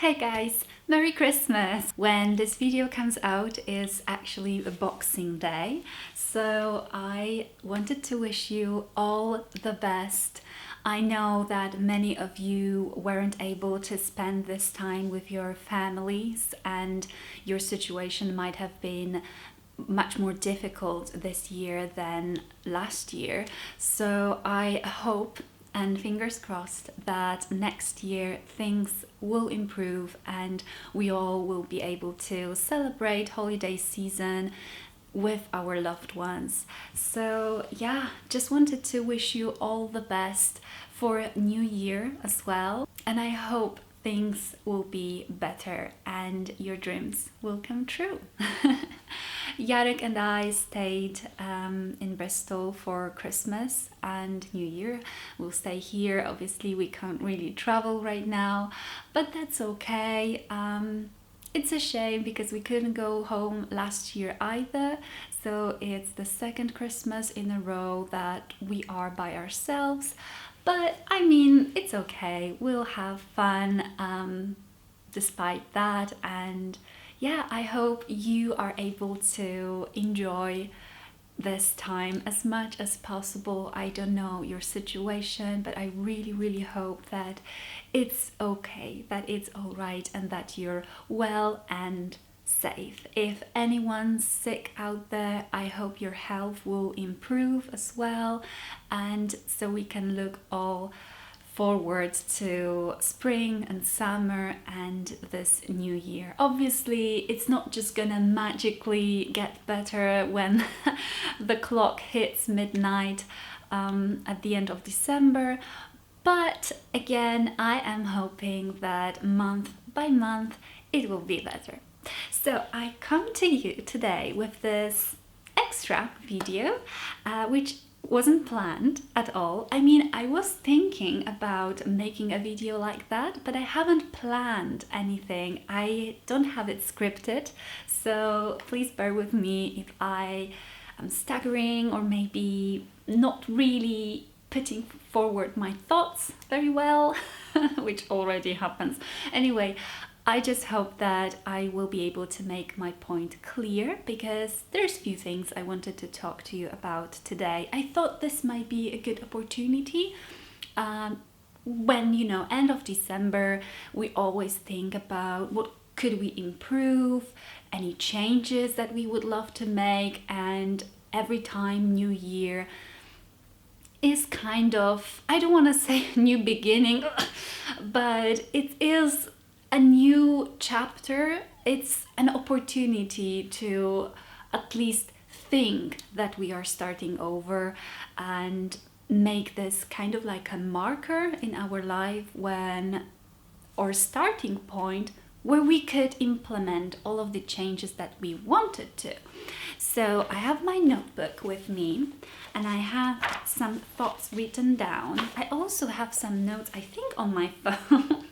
Hey guys, Merry Christmas! When this video comes out is actually a Boxing Day, so I wanted to wish you all the best. I know that many of you weren't able to spend this time with your families and your situation might have been much more difficult this year than last year. So I hope and fingers crossed that next year things will improve and we all will be able to celebrate holiday season with our loved ones. So yeah, just wanted to wish you all the best for New Year as well, and I hope things will be better and your dreams will come true. Jarek and I stayed in Bristol for Christmas and New Year. We'll stay here. Obviously, we can't really travel right now, but that's okay. It's a shame because we couldn't go home last year either. So it's the second Christmas in a row that we are by ourselves. But I mean, it's okay. We'll have fun despite that. And yeah, I hope you are able to enjoy this time as much as possible. I don't know your situation, but I really hope that it's okay, that it's all right, and that you're well and safe. If anyone's sick out there, I hope your health will improve as well, and so we can look all forward to spring and summer and this new year. Obviously, it's not just gonna magically get better when the clock hits midnight at the end of December, but again, I am hoping that month by month it will be better. So I come to you today with this extra video, which wasn't planned at all. I mean, I was thinking about making a video like that, but I haven't planned anything. I don't have it scripted, so please bear with me if I am staggering or maybe not really putting forward my thoughts very well, which already happens. Anyway, I just hope that I will be able to make my point clear because there's a few things I wanted to talk to you about today. I thought this might be a good opportunity. When, end of December, we always think about what could we improve, any changes that we would love to make, and every time New Year is kind of, I don't want to say new beginning, but it is a new chapter. It's an opportunity to at least think that we are starting over and make this kind of like a marker in our life or starting point where we could implement all of the changes that we wanted to. So I have my notebook with me and I have some thoughts written down. I also have some notes, I think, on my phone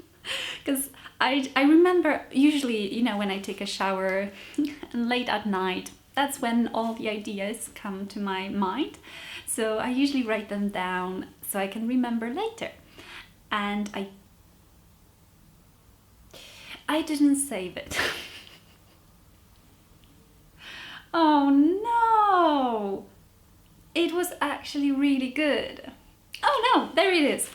because I remember usually, when I take a shower and late at night, that's when all the ideas come to my mind. So I usually write them down so I can remember later. And I didn't save it. Oh no! It was actually really good. Oh no, there it is.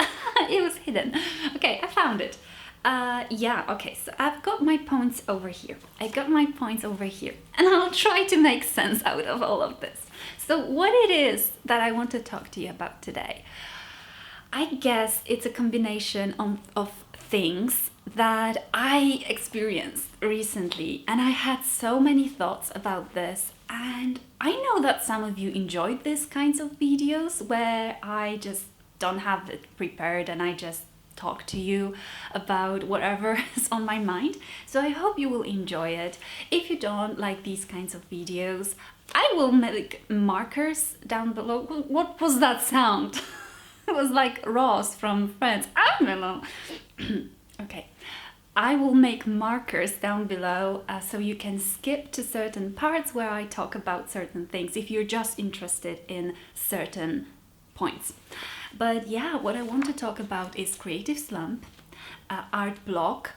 It was hidden. Okay, I found it. Okay, so I've got my points over here. And I'll try to make sense out of all of this. So what it is that I want to talk to you about today, I guess it's a combination of things that I experienced recently, and I had so many thoughts about this, and I know that some of you enjoyed these kinds of videos where I just don't have it prepared and I just talk to you about whatever is on my mind. So I hope you will enjoy it. If you don't like these kinds of videos, I will make markers down below. What was that sound? It was like Ross from Friends. I don't know. Okay. I will make markers down below so you can skip to certain parts where I talk about certain things if you're just interested in certain points. But yeah, what I want to talk about is creative slump, art block,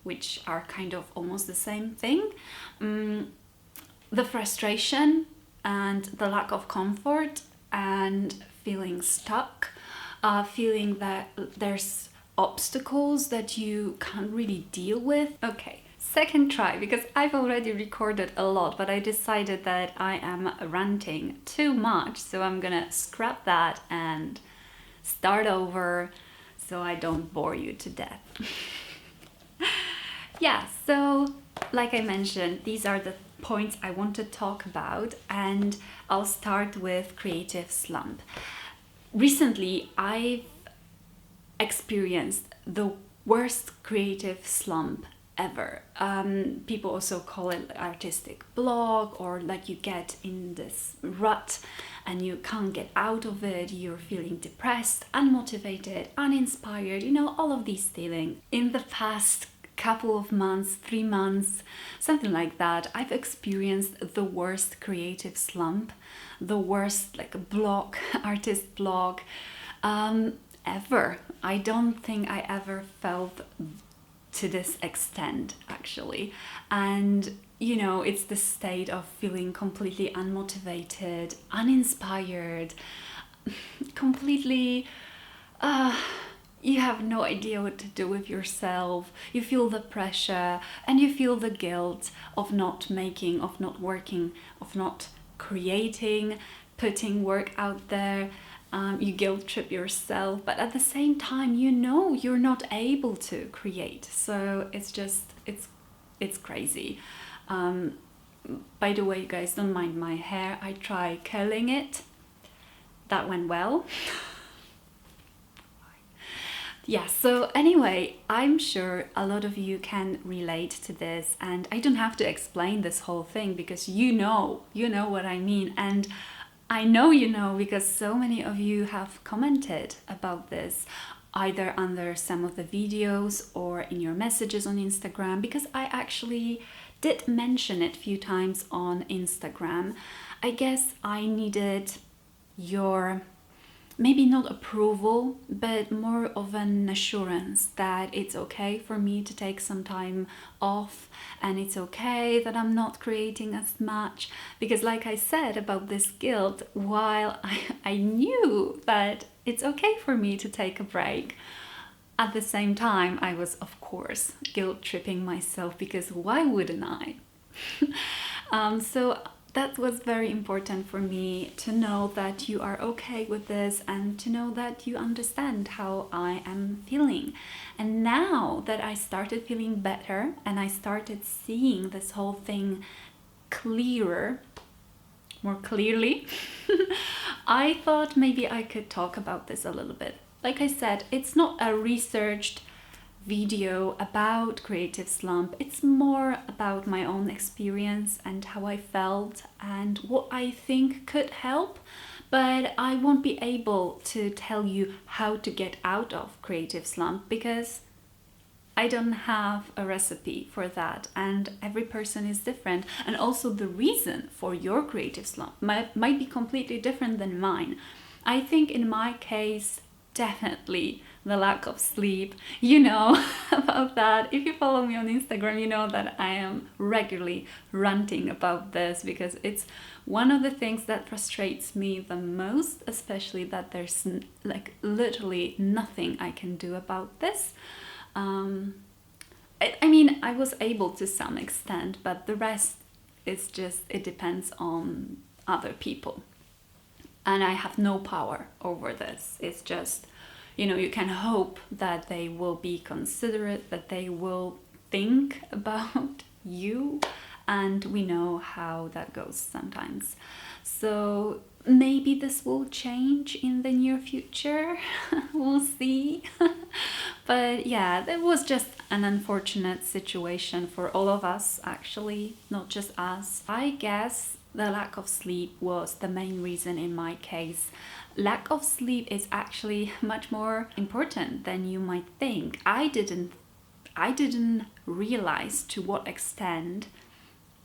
which are kind of almost the same thing. The frustration and the lack of comfort and feeling stuck, feeling that there's obstacles that you can't really deal with. Okay, second try, because I've already recorded a lot, but I decided that I am ranting too much, so I'm gonna scrap that and start over so I don't bore you to death. Yeah, so like I mentioned, these are the points I want to talk about, and I'll start with creative slump. Recently, I've experienced the worst creative slump ever. People also call it artistic block, or like you get in this rut and you can't get out of it. You're feeling depressed, unmotivated, uninspired, you know, all of these feelings. In the past couple of months, 3 months, something like that, I've experienced the worst creative slump, the worst like block, artist block ever. I don't think I ever felt to this extent, actually. And you know, it's the state of feeling completely unmotivated, uninspired, completely you have no idea what to do with yourself. You feel the pressure and you feel the guilt of not making, of not working, of not creating, putting work out there. You guilt trip yourself, but at the same time, you know you're not able to create. So it's just, it's crazy. By the way, you guys, don't mind my hair. I tried curling it. That went well. Yeah, so anyway, I'm sure a lot of you can relate to this, and I don't have to explain this whole thing because you know what I mean. And I know you know because so many of you have commented about this, either under some of the videos or in your messages on Instagram, because I actually did mention it a few times on Instagram. I guess I needed your, maybe not approval, but more of an assurance that it's okay for me to take some time off, and it's okay that I'm not creating as much. Because like I said about this guilt, while I knew that it's okay for me to take a break, at the same time I was of course guilt tripping myself, because why wouldn't I? So that was very important for me to know that you are okay with this and to know that you understand how I am feeling. And now that I started feeling better and I started seeing this whole thing more clearly, I thought maybe I could talk about this a little bit. Like I said, it's not a researched video about creative slump. It's more about my own experience and how I felt and what I think could help, but I won't be able to tell you how to get out of creative slump because I don't have a recipe for that, and every person is different, and also the reason for your creative slump might be completely different than mine. I think in my case, definitely the lack of sleep. You know about that. If you follow me on Instagram, you know that I am regularly ranting about this because it's one of the things that frustrates me the most, especially that there's like literally nothing I can do about this. I mean, I was able to some extent, but the rest is just, it depends on other people. And I have no power over this. It's just, you know, you can hope that they will be considerate, that they will think about you, and we know how that goes sometimes. So maybe this will change in the near future. We'll see. But yeah, that was just an unfortunate situation for all of us, actually, not just us. I guess the lack of sleep was the main reason in my case. Lack of sleep is actually much more important than you might think. I didn't realize to what extent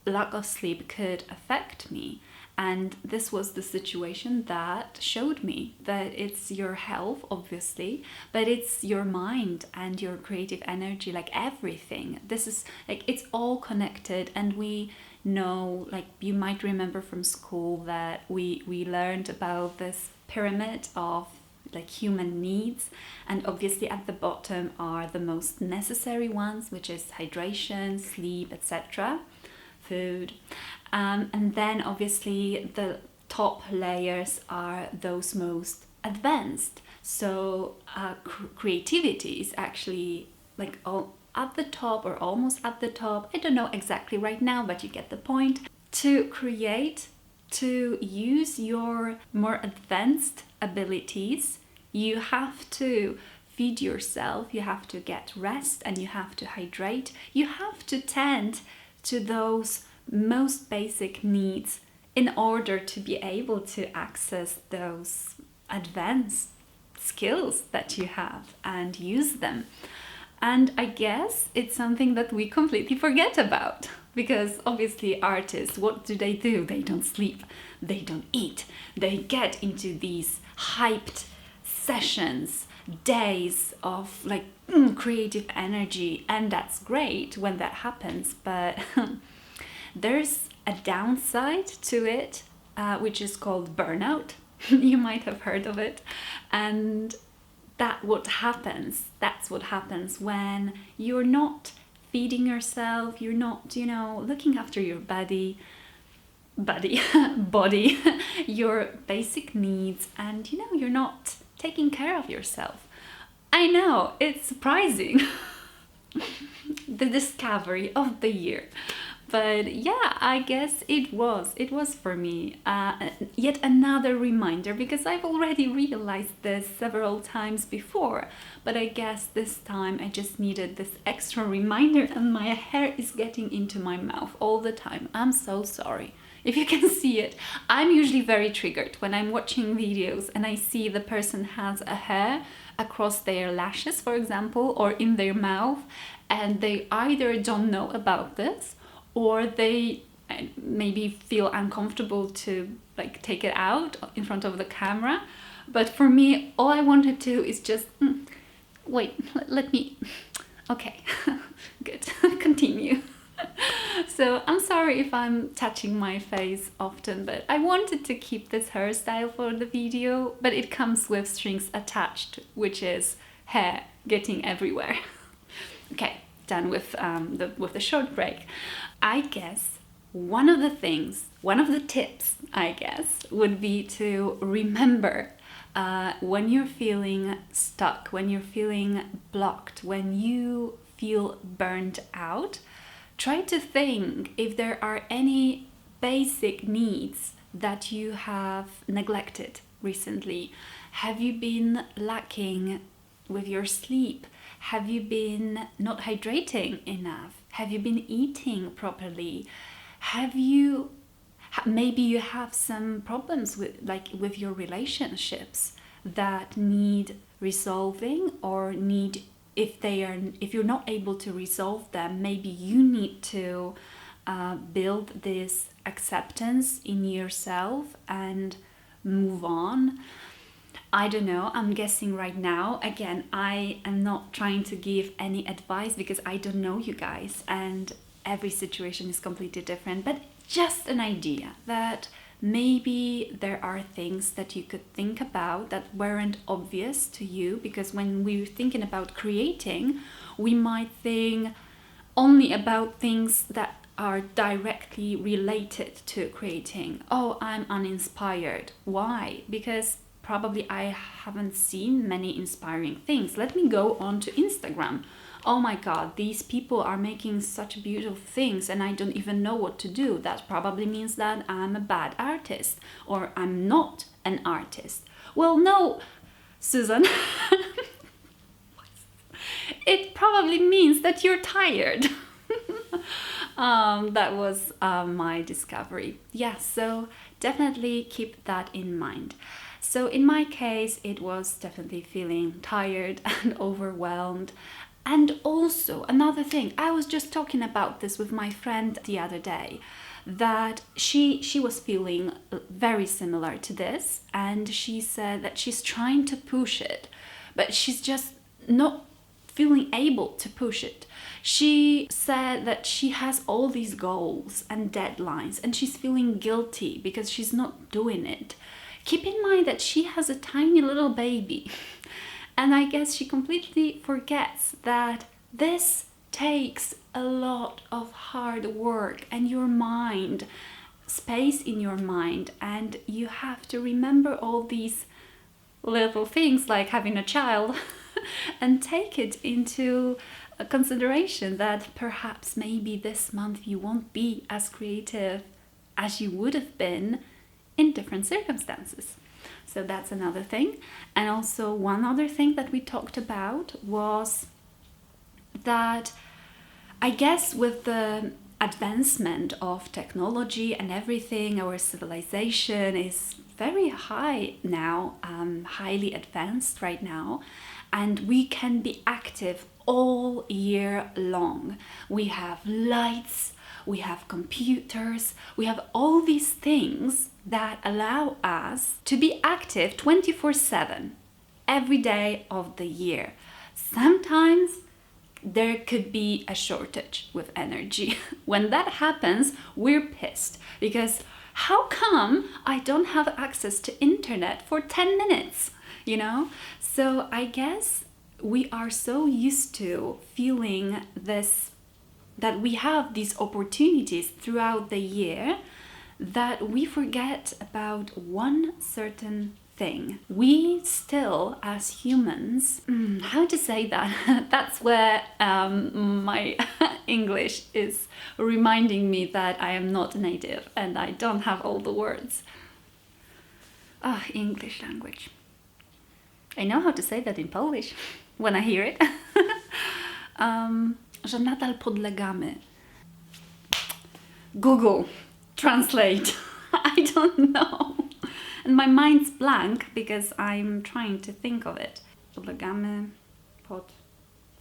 lack of sleep could affect me. And this was the situation that showed me that it's your health, obviously, but it's your mind and your creative energy, like everything. This is like, it's all connected. And we know, like, you might remember from school that we learned about this pyramid of like human needs, and obviously at the bottom are the most necessary ones, which is hydration, sleep, etc., food. And then obviously the top layers are those most advanced. So creativity is actually like all at the top or almost at the top. I don't know exactly right now, but you get the point. To create, to use your more advanced abilities, you have to feed yourself, you have to get rest, and you have to hydrate. You have to tend to those most basic needs in order to be able to access those advanced skills that you have and use them. And I guess it's something that we completely forget about, because obviously artists, what do? They don't sleep, they don't eat, they get into these hyped sessions, days of like creative energy, and that's great when that happens, but there's a downside to it, which is called burnout. You might have heard of it. And that's what happens when you're not feeding yourself, you're not, looking after your body, your basic needs, and you're not taking care of yourself. I know, it's surprising. The discovery of the year. But yeah, I guess it was for me yet another reminder, because I've already realized this several times before, but I guess this time I just needed this extra reminder, and my hair is getting into my mouth all the time. I'm so sorry if you can see it. I'm usually very triggered when I'm watching videos and I see the person has a hair across their lashes, for example, or in their mouth, and they either don't know about this, or they maybe feel uncomfortable to like take it out in front of the camera. But for me, all I want to do is just wait, let me, okay, good, continue. So I'm sorry if I'm touching my face often, but I wanted to keep this hairstyle for the video, but it comes with strings attached, which is hair getting everywhere. Okay, done with the short break. I guess one of the tips, I guess, would be to remember when you're feeling stuck, when you're feeling blocked, when you feel burned out, try to think if there are any basic needs that you have neglected recently. Have you been lacking with your sleep? Have you been not hydrating enough? Have you been eating properly? Maybe you have some problems with your relationships that need resolving, or if you're not able to resolve them, maybe you need to build this acceptance in yourself and move on. I don't know, I'm guessing right now. Again, I am not trying to give any advice because I don't know you guys, and every situation is completely different, but just an idea that maybe there are things that you could think about that weren't obvious to you, because when we're thinking about creating, we might think only about things that are directly related to creating. Oh, I'm uninspired. Why? Because probably I haven't seen many inspiring things. Let me go on to Instagram. Oh my God, these people are making such beautiful things and I don't even know what to do. That probably means that I'm a bad artist, or I'm not an artist. Well, no, Susan. It probably means that you're tired. That was my discovery. Yeah, so definitely keep that in mind. So in my case, it was definitely feeling tired and overwhelmed. And also another thing, I was just talking about this with my friend the other day, that she was feeling very similar to this, and she said that she's trying to push it, but she's just not feeling able to push it. She said that she has all these goals and deadlines and she's feeling guilty because she's not doing it. Keep in mind that she has a tiny little baby. And I guess she completely forgets that this takes a lot of hard work and your mind, space in your mind, and you have to remember all these little things like having a child and take it into consideration that perhaps maybe this month you won't be as creative as you would have been in different circumstances. So that's another thing. And also one other thing that we talked about was that I guess with the advancement of technology and everything, our civilization is very high now, highly advanced right now, and we can be active all year long. We have lights, we have computers, we have all these things that allow us to be active 24/7 every day of the year. Sometimes there could be a shortage with energy. When that happens, we're pissed because how come I don't have access to internet for 10 minutes, you know? So I guess we are so used to feeling this, that we have these opportunities throughout the year, that we forget about one certain thing. We still, as humans, how to say that? That's where my English is reminding me that I am not native and I don't have all the words. English language. I know how to say that in Polish when I hear it. Że nadal podlegamy. Google, translate. I don't know. And my mind's blank because I'm trying to think of it. Podlegamy pod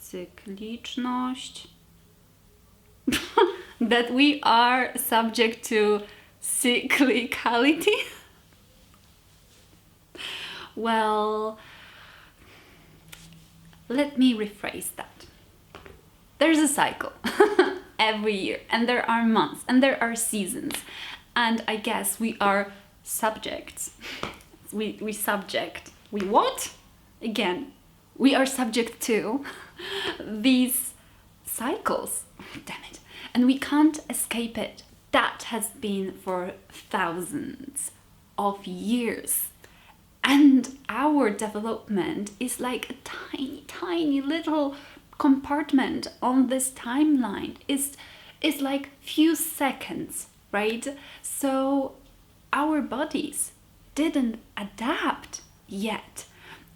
cykliczność. That we are subject to cyclicality. Well, let me rephrase that. There's a cycle every year, and there are months, and there are seasons. And I guess we are subjects. We what? Again, we are subject to these cycles. Damn it. And we can't escape it. That has been for thousands of years. And our development is like a tiny, tiny little compartment on this timeline. It's like few seconds, right? So our bodies didn't adapt yet.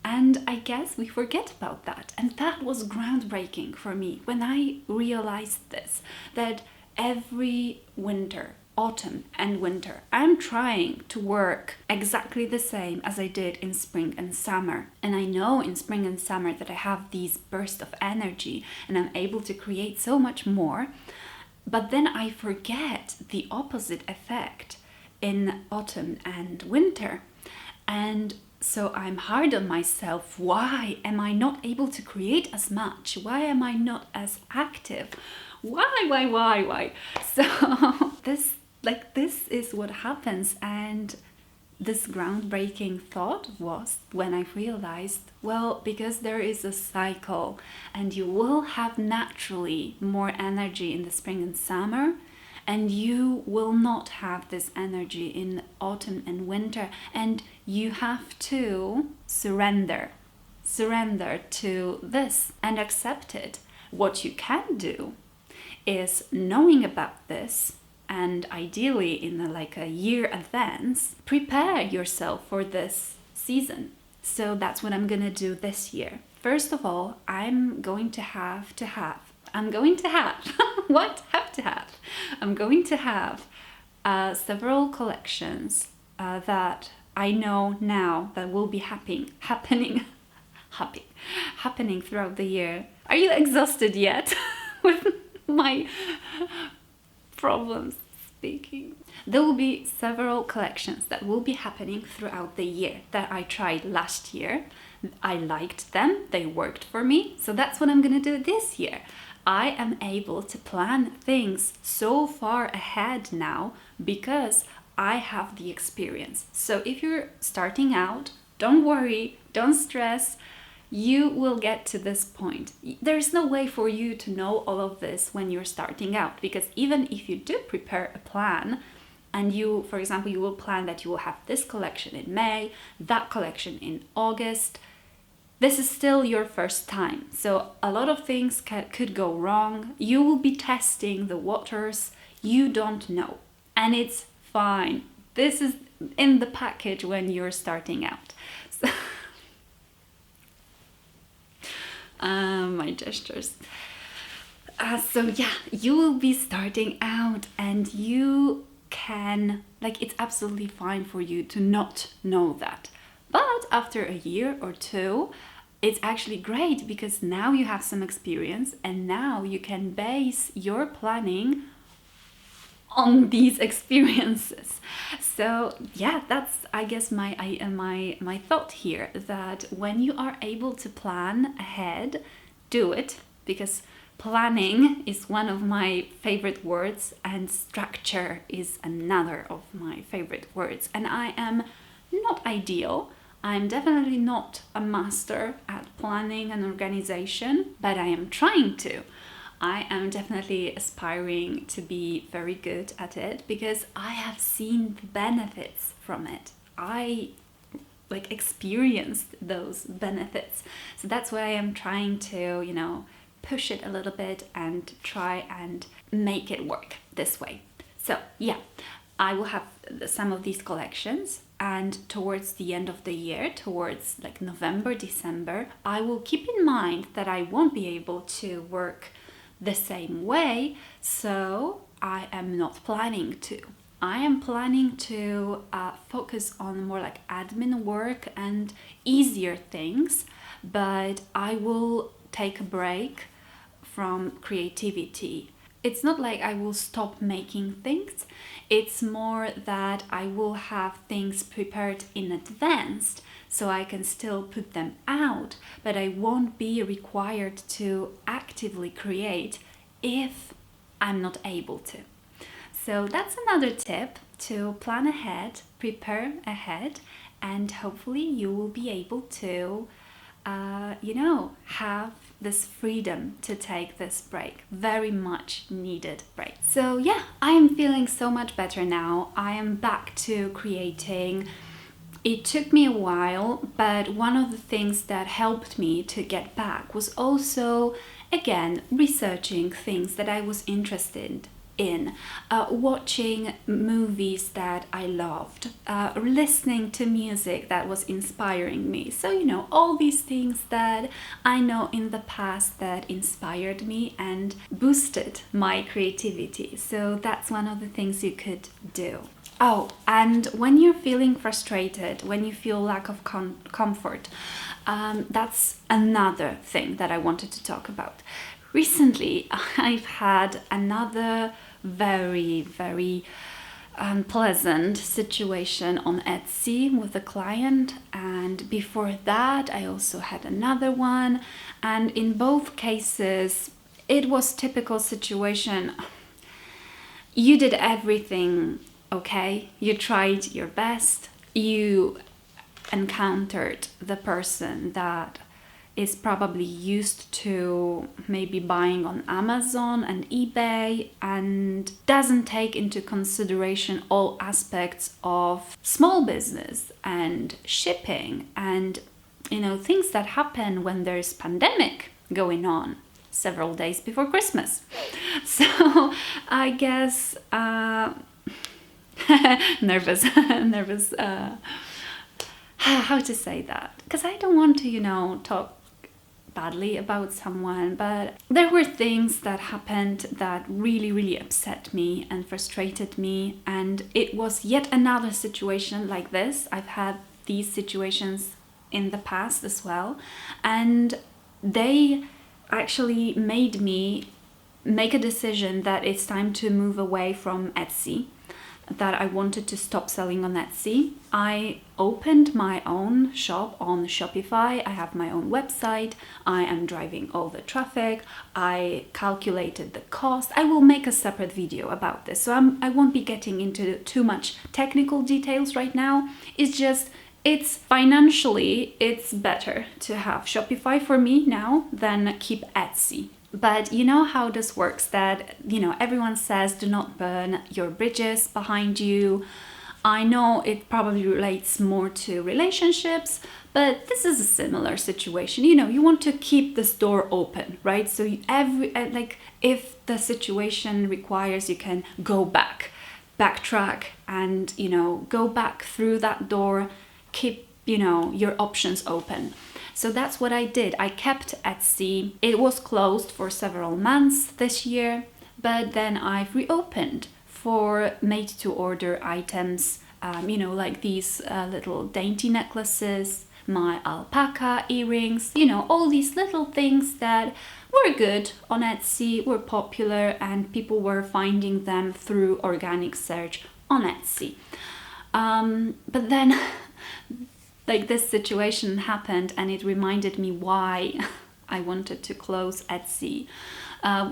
And I guess we forget about that. And that was groundbreaking for me when I realized this, that every winter, autumn and winter, I'm trying to work exactly the same as I did in spring and summer. And I know in spring and summer that I have these bursts of energy and I'm able to create so much more. But then I forget the opposite effect in autumn and winter. And so I'm hard on myself. Why am I not able to create as much? Why am I not as active? Why? So this is what happens. And this groundbreaking thought was when I realized, well, because there is a cycle and you will have naturally more energy in the spring and summer, and you will not have this energy in autumn and winter, and you have to surrender to this and accept it. What you can do is, knowing about this, and ideally in a year advance, prepare yourself for this season. So that's what I'm gonna do this year. First of all, I'm going to have what? I'm going to have several collections that I know now that will be happening throughout the year. Are you exhausted yet with my problems speaking? There will be several collections that will be happening throughout the year that I tried last year. I liked them, they worked for me, so that's what I'm gonna do this year. I am able to plan things so far ahead now because I have the experience. So if you're starting out, don't worry, don't stress. You will get to this point. There's no way for you to know all of this when you're starting out, because even if you do prepare a plan and you, for example, you will plan that you will have this collection in May, that collection in August, this is still your first time. So a lot of things could go wrong. You will be testing the waters. You don't know. And it's fine. This is in the package when you're starting out. So my gestures. So yeah, you will be starting out and you can, like, it's absolutely fine for you to not know that. But after a year or two, it's actually great because now you have some experience and now you can base your planning on these experiences. So yeah, that's, I guess, my thought here, that when you are able to plan ahead, do it, because planning is one of my favorite words and structure is another of my favorite words. And I am not ideal. I'm definitely not a master at planning and organization, but I am trying to. I am definitely aspiring to be very good at it because I have seen the benefits from it. I experienced those benefits. So that's why I am trying to, push it a little bit and try and make it work this way. So yeah, I will have some of these collections, and towards the end of the year, towards like November, December, I will keep in mind that I won't be able to work the same way, so I am not planning to. I am planning to focus on more like admin work and easier things, but I will take a break from creativity. It's not like I will stop making things, it's more that I will have things prepared in advance so I can still put them out, but I won't be required to actively create if I'm not able to. So that's another tip, to plan ahead, prepare ahead, and hopefully you will be able to have this freedom to take this break, very much needed break. So yeah, I am feeling so much better now. I am back to creating. It took me a while, but one of the things that helped me to get back was also, again, researching things that I was interested in, watching movies that I loved, listening to music that was inspiring me. So, all these things that I know in the past that inspired me and boosted my creativity. So that's one of the things you could do. Oh, and when you're feeling frustrated, when you feel lack of comfort, that's another thing that I wanted to talk about. Recently, I've had another very, very unpleasant situation on Etsy with a client, and before that I also had another one, and in both cases it was typical situation. You did everything okay, you tried your best, you encountered the person that is probably used to maybe buying on Amazon and eBay and doesn't take into consideration all aspects of small business and shipping and things that happen when there's pandemic going on several days before Christmas. So I guess nervous how to say that, because I don't want to talk badly about someone, but there were things that happened that really, really upset me and frustrated me, and it was yet another situation like this. I've had these situations in the past as well, and they actually made me make a decision that it's time to move away from Etsy, that I wanted to stop selling on Etsy. I opened my own shop on Shopify. I have my own website. I am driving all the traffic. I calculated the cost. I will make a separate video about this, so I won't be getting into too much technical details right now. It's financially, it's better to have Shopify for me now than keep Etsy. But you know how this works, that, everyone says do not burn your bridges behind you. I know it probably relates more to relationships, but this is a similar situation. You want to keep this door open, right? So if the situation requires, you can go backtrack and, go back through that door, keep, your options open. So that's what I did. I kept Etsy. It was closed for several months this year, but then I've reopened for made-to-order items, like these little dainty necklaces, my alpaca earrings, all these little things that were good on Etsy, were popular, and people were finding them through organic search on Etsy. But then this situation happened, and it reminded me why I wanted to close Etsy.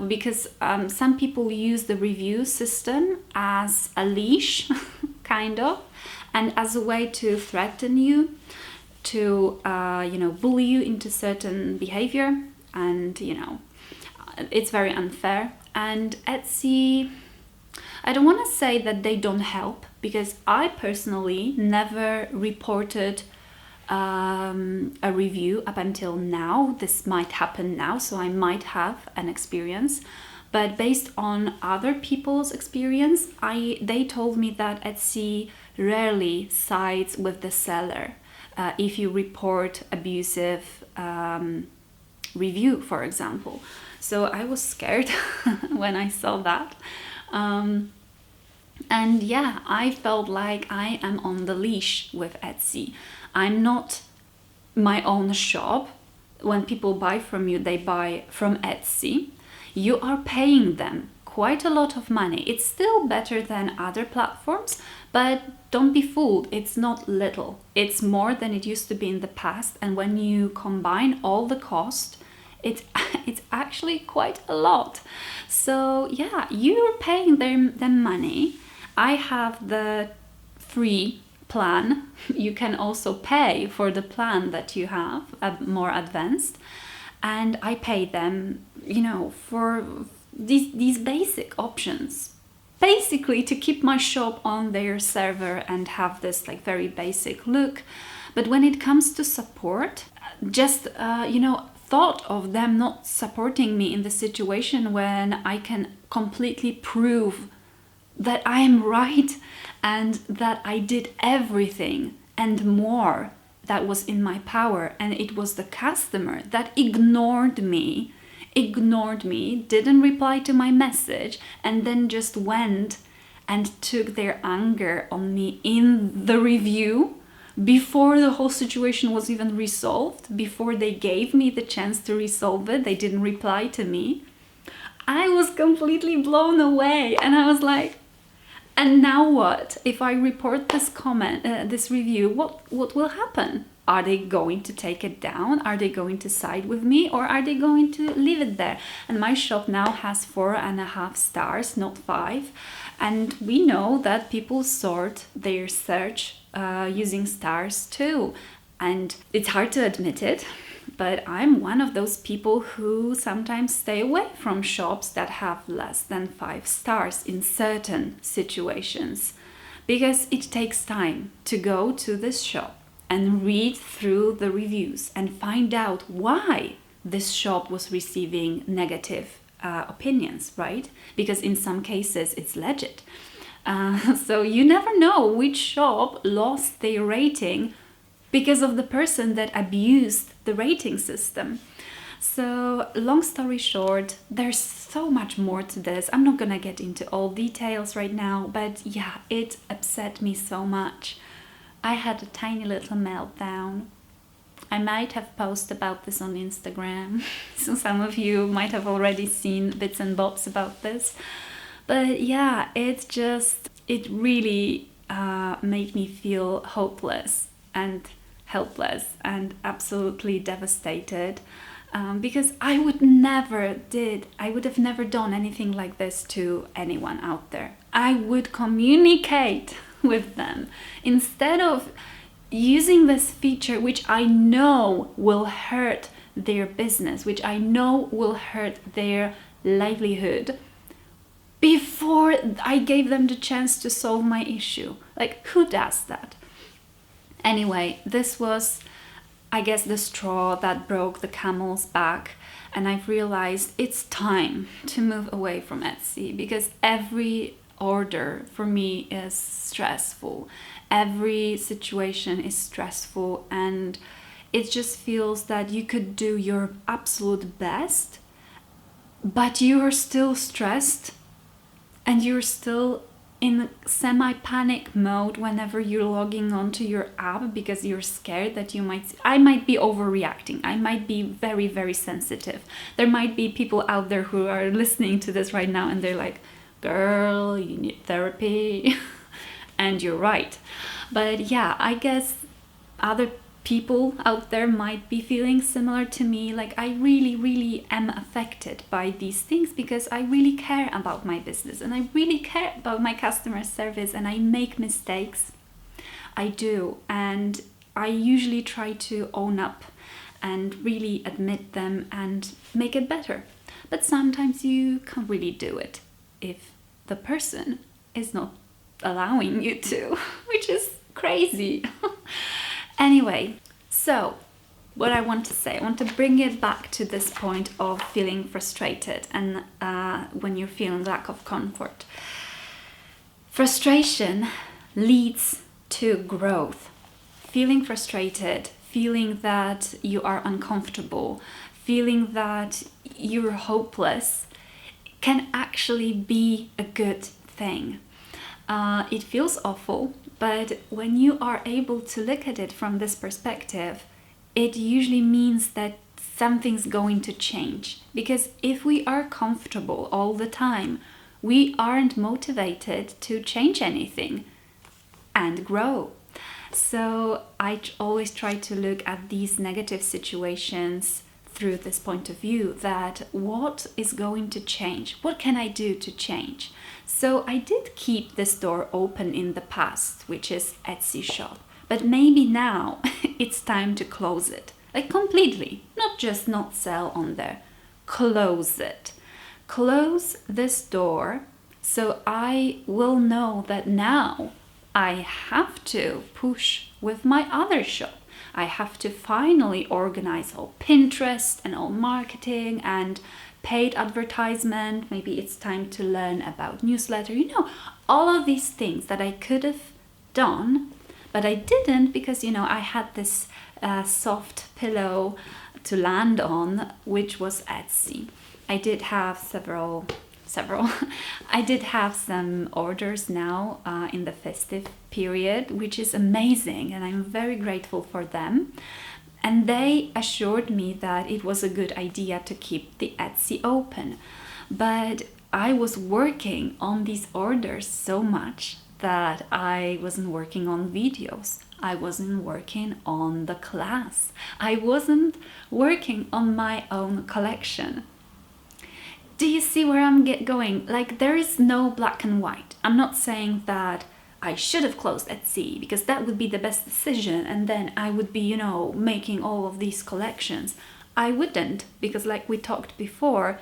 Because some people use the review system as a leash, kind of, and as a way to threaten you, to bully you into certain behavior, and it's very unfair. And Etsy, I don't want to say that they don't help, because I personally never reported a review up until now. This might happen now, so I might have an experience. But based on other people's experience, they told me that Etsy rarely sides with the seller if you report abusive review, for example. So I was scared when I saw that. And yeah, I felt like I am on the leash with Etsy. I'm not my own shop. When people buy from you, they buy from Etsy. You are paying them quite a lot of money. It's still better than other platforms, but don't be fooled. It's not little. It's more than it used to be in the past. And when you combine all the cost, it's actually quite a lot. So yeah, you're paying them money. I have the free plan. You can also pay for the plan that you have, more advanced, and I pay them, for these basic options, basically to keep my shop on their server and have this very basic look. But when it comes to support, just thought of them not supporting me in the situation when I can completely prove that I am right and that I did everything and more that was in my power, and it was the customer that ignored me, didn't reply to my message, and then just went and took their anger on me in the review before the whole situation was even resolved, before they gave me the chance to resolve it. They didn't reply to me. I was completely blown away, and I was like, and now what? If I report this this review, what will happen? Are they going to take it down? Are they going to side with me, or are they going to leave it there? And my shop now has 4.5 stars, not 5. And we know that people sort their search using stars too. And it's hard to admit it, but I'm one of those people who sometimes stay away from shops that have less than 5 stars in certain situations, because it takes time to go to this shop and read through the reviews and find out why this shop was receiving negative opinions, right? Because in some cases it's legit. So you never know which shop lost their rating because of the person that abused the rating system. So long story short, there's so much more to this. I'm not gonna get into all details right now, but yeah, it upset me so much. I had a tiny little meltdown. I might have posted about this on Instagram, so some of you might have already seen bits and bobs about this. But yeah, it really made me feel hopeless and helpless and absolutely devastated, because I would have never done anything like this to anyone out there. I would communicate with them instead of using this feature, which I know will hurt their business, which I know will hurt their livelihood, before I gave them the chance to solve my issue. Like, who does that? Anyway, this was, I guess, the straw that broke the camel's back, and I've realized it's time to move away from Etsy, because every order for me is stressful. Every situation is stressful, and it just feels that you could do your absolute best, but you are still stressed and you're still in semi-panic mode whenever you're logging onto your app, because you're scared that I might be overreacting. I might be very, very sensitive. There might be people out there who are listening to this right now and they're like, girl, you need therapy. And you're right. But yeah, I guess other people out there might be feeling similar to me. Like, I really, really am affected by these things, because I really care about my business and I really care about my customer service, and I make mistakes. I do. And I usually try to own up and really admit them and make it better. But sometimes you can't really do it if the person is not allowing you to, which is crazy. Anyway, so what I want to say, I want to bring it back to this point of feeling frustrated and when you're feeling lack of comfort. Frustration leads to growth. Feeling frustrated, feeling that you are uncomfortable, feeling that you're hopeless can actually be a good thing. It feels awful, but when you are able to look at it from this perspective, it usually means that something's going to change. Because if we are comfortable all the time, we aren't motivated to change anything and grow. So I always try to look at these negative situations through this point of view, that what is going to change? What can I do to change? So I did keep this door open in the past, which is Etsy shop. But maybe now it's time to close it. Like, completely. Not just not sell on there. Close it. Close this door, so I will know that now I have to push with my other shop. I have to finally organize all Pinterest and all marketing and paid advertisement. Maybe it's time to learn about newsletter. All of these things that I could have done, but I didn't, because, I had this soft pillow to land on, which was Etsy. I did have several. I did have some orders now in the festive period, which is amazing, and I'm very grateful for them. And they assured me that it was a good idea to keep the Etsy open. But I was working on these orders so much that I wasn't working on videos. I wasn't working on the class. I wasn't working on my own collection. Do you see where I'm going? Like, there is no black and white. I'm not saying that I should have closed Etsy, because that would be the best decision, and then I would be, making all of these collections. I wouldn't, because like we talked before,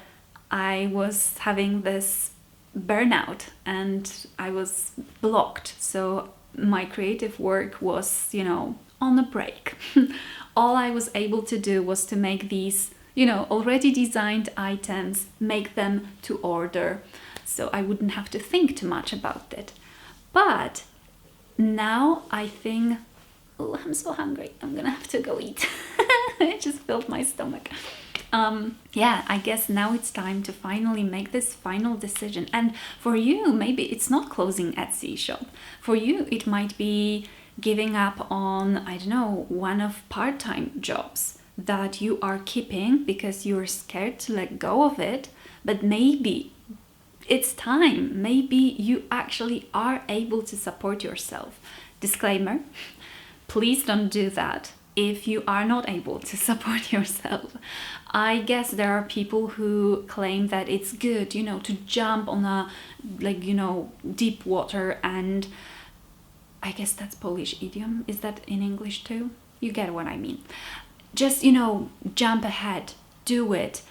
I was having this burnout and I was blocked. So my creative work was, on a break. All I was able to do was to make these already designed items, make them to order, so I wouldn't have to think too much about it. But now I think, oh, I'm so hungry, I'm gonna have to go eat. It just filled my stomach. I guess now it's time to finally make this final decision. And for you, maybe it's not closing Etsy shop. For you, it might be giving up on, I don't know, one of part-time jobs that you are keeping because you're scared to let go of it, but maybe it's time. Maybe you actually are able to support yourself. Disclaimer, please don't do that if you are not able to support yourself. I guess there are people who claim that it's good, you know, to jump on a, like, you know, deep water, and I guess that's Polish idiom. Is that in English too? You get what I mean. Just, you know, jump ahead, do it.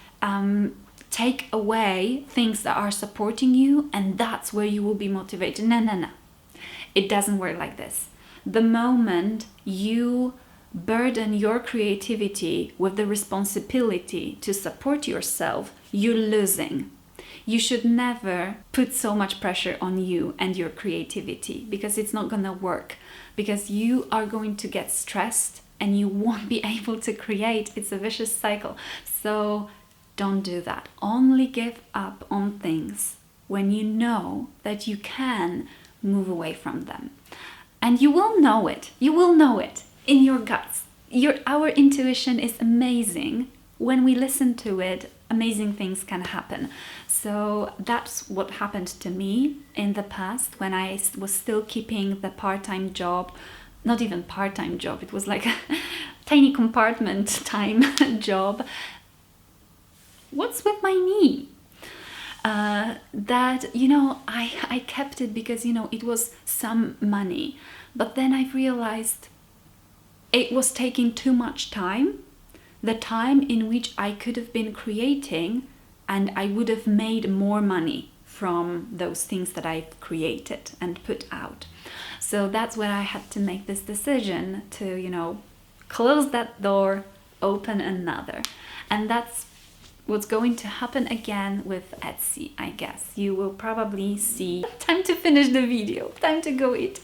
Take away things that are supporting you, and that's where you will be motivated. No, no, no. It doesn't work like this. The moment you burden your creativity with the responsibility to support yourself, you're losing. You should never put so much pressure on you and your creativity, because it's not gonna work, because you are going to get stressed and you won't be able to create. It's a vicious cycle. So don't do that. Only give up on things when you know that you can move away from them. And you will know it. You will know it in your guts. Our intuition is amazing. When we listen to it, amazing things can happen. So that's what happened to me in the past when I was still keeping the part-time job. Not even part-time job, it was like a tiny compartment time job. What's with my knee? That, you know, I kept it because, you know, it was some money. But then I realized it was taking too much time. The time in which I could have been creating, and I would have made more money from those things that I've created and put out. So that's when I had to make this decision to, you know, close that door, open another. And that's what's going to happen again with Etsy, I guess. You will probably see, time to finish the video, time to go eat.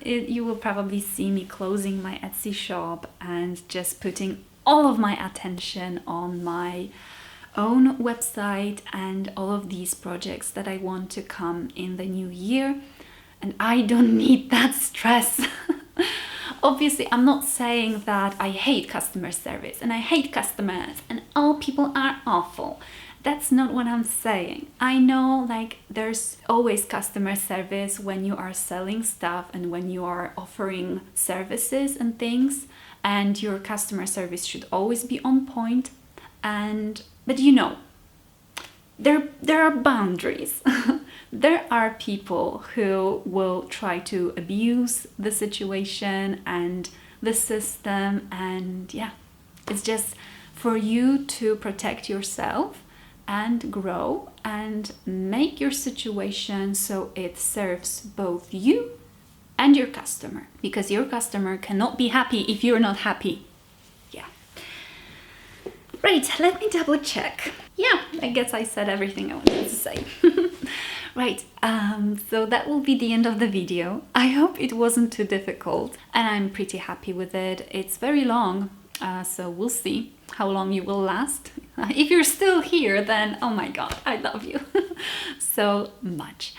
You will probably see me closing my Etsy shop and just putting all of my attention on my own website and all of these projects that I want to come in the new year. And I don't need that stress. Obviously, I'm not saying that I hate customer service and I hate customers and all people are awful. That's not what I'm saying. I know, like, there's always customer service when you are selling stuff and when you are offering services and things, and your customer service should always be on point. But you know, there are boundaries. There are people who will try to abuse the situation and the system, and yeah, it's just for you to protect yourself and grow and make your situation so it serves both you and your customer, because your customer cannot be happy if you're not happy. Yeah. Right, let me double check. Yeah, I guess I said everything I wanted to say. Right, so that will be the end of the video. I hope it wasn't too difficult, and I'm pretty happy with it. It's very long, so we'll see how long you will last. If you're still here, then oh my god, I love you so much.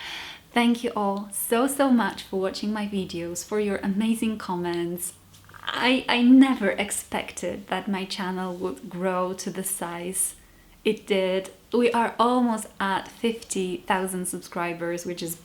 Thank you all so much for watching my videos, for your amazing comments. I never expected that my channel would grow to the size it did. We are almost at 50,000 subscribers, which is